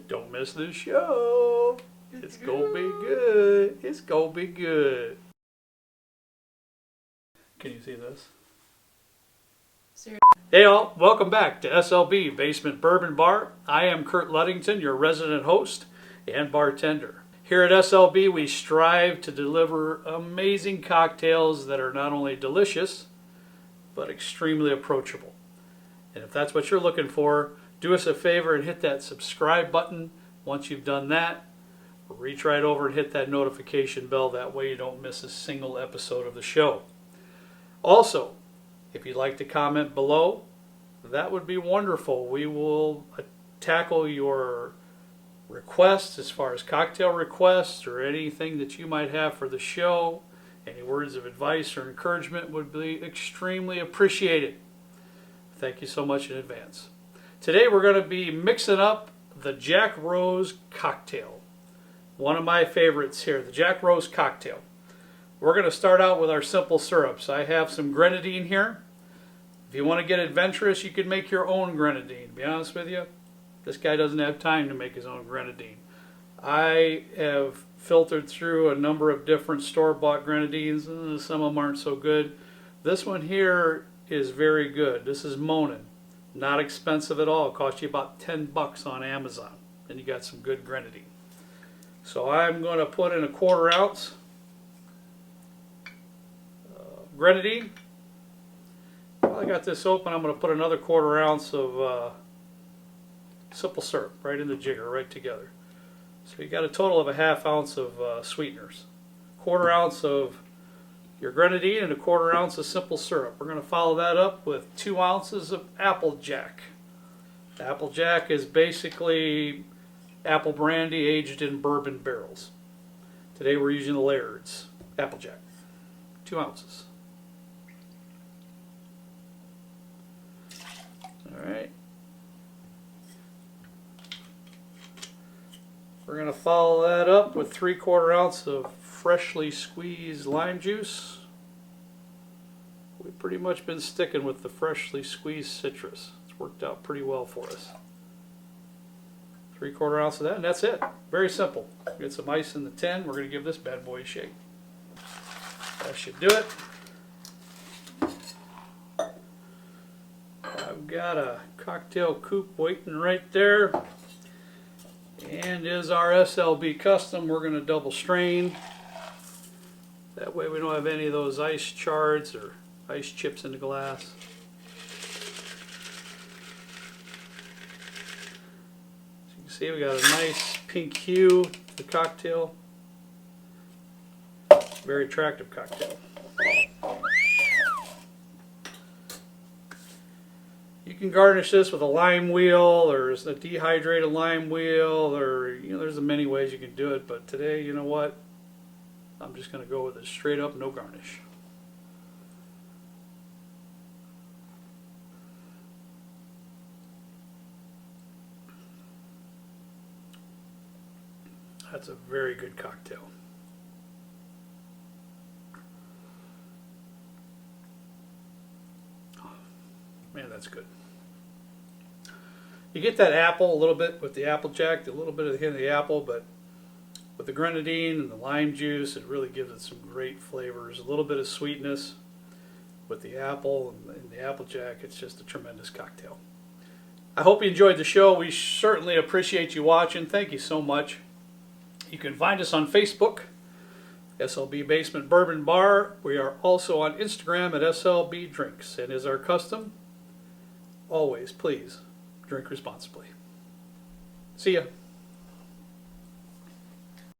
Don't miss this show. It's gonna be good. It's gonna be good. Can you see this? Hey all, welcome back to SLB Basement Bourbon Bar. I am Kurt Ludington, your resident host and bartender. Here at SLB, we strive to deliver amazing cocktails that are not only delicious, but extremely approachable. And if that's what you're looking for, do us a favor and hit that subscribe button. Once you've done that, reach right over and hit that notification bell. That way you don't miss a single episode of the show. Also, if you'd like to comment below, that would be wonderful. We will tackle your requests as far as cocktail requests or anything that you might have for the show. Any words of advice or encouragement would be extremely appreciated. Thank you so much in advance. Today we're going to be mixing up the Jack Rose cocktail. One of my favorites here, the Jack Rose cocktail. We're going to start out with our simple syrups. I have some Grenadine here. If you want to get adventurous, you can make your own Grenadine. To be honest with you, this guy doesn't have time to make his own Grenadine. I have filtered through a number of different store-bought Grenadines. Some of them aren't so good. This one here is very good. This is Monin. Not expensive at all. It costs you about $10 on Amazon. And you got some good Grenadine. So I'm going to put in a 1/4 ounce Grenadine. While I got this open, I'm going to put another 1/4 ounce of simple syrup right in the jigger, right together. So you got a total of a 1/2 ounce of sweeteners. 1/4 ounce of your Grenadine and a 1/4 ounce of simple syrup. We're going to follow that up with 2 ounces of Applejack. Applejack is basically apple brandy aged in bourbon barrels. Today we're using the Laird's Applejack. 2 ounces. Alright. We're going to follow that up with 3/4 ounce of freshly squeezed lime juice. We've pretty much been sticking with the freshly squeezed citrus. It's worked out pretty well for us. 3/4 ounce of that, and that's it. Very simple. Get some ice in the tin. We're going to give this bad boy a shake. That should do it. I've got a cocktail coupe waiting right there. And is our SLB custom. We're going to double strain. That way we don't have any of those ice shards or ice chips in the glass. As you can see, we got a nice pink hue to the cocktail. Very attractive cocktail. You can garnish this with a lime wheel or a dehydrated lime wheel, or there's many ways you can do it, but today, you know what? I'm just going to go with it straight up, no garnish. That's a very good cocktail. Man, that's good. You get that apple a little bit with the Applejack, a little bit of the hint of the apple, but with the Grenadine and the lime juice, it really gives it some great flavors. A little bit of sweetness with the apple and the Applejack. It's just a tremendous cocktail. I hope you enjoyed the show. We certainly appreciate you watching. Thank you so much. You can find us on Facebook, SLB Basement Bourbon Bar. We are also on Instagram at SLB Drinks. And as our custom, always, please, drink responsibly. See ya.